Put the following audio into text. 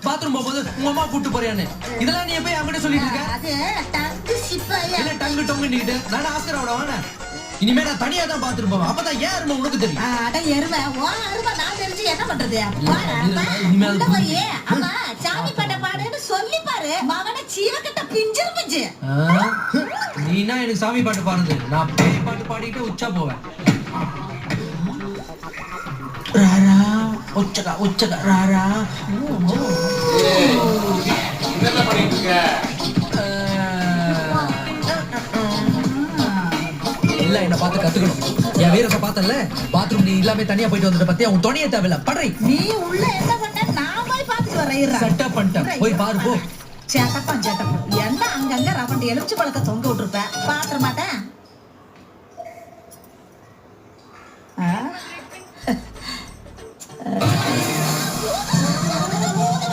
Bathroom போகும்போது உங்க அம்மா கூட்டு போறியான்னு இதெல்லாம் நீ எப்ப என்கிட்ட சொல்லிட்டு இருக்க? அது டங்கு சிப்பாயா. என்ன டங்கு டொங்கு நிக்கிட்டு நானே ஆஸ்கரோட வானே. இனிமே நான் தனியா தான் பாத்ரூம் போவேன். அப்பதான் ஏன் அருமை உனக்கு தெரியும். அட எருமை ஓ அருமை நான் தெரிஞ்சு என்ன பண்றது? இனிமேல் உள்ள போய் அம்மா சாமி பாட்ட பாடுன்னு சொல்லி பாரு. மகனை சீவக்கட்ட பிஞ்சிரு பிஞ்சு. நீனா எனக்கு சாமி பாட்டு பாடுது. நான் பேய் பாட்டு பாடிட்டு உச்சா போவேன். ராரா உச்சகா உச்சகா ராரா. என்ன பண்ணிட்டு இருக்க? இல்ல என்ன பார்த்து கத்துக்கணும். என் வீரத்தை பார்த்தல பாத்ரூம் நீ இல்லாம தனியா போயிட்டு வந்துட்ட பத்தி அவன் துணையே தேவையில்ல படுறி. நீ உள்ள என்ன பண்ண நான் போய் பாத்துட்டு வரேன். செட்டப் பண்ணிட்டேன் போய் பாரு போ. சேட்டப்பா சேட்டப்பா என்ன அங்கங்க ரவண்டி எலுமிச்சு பழத்தை தொங்க விட்டுருப்ப பாத்துற மாட்டேன்.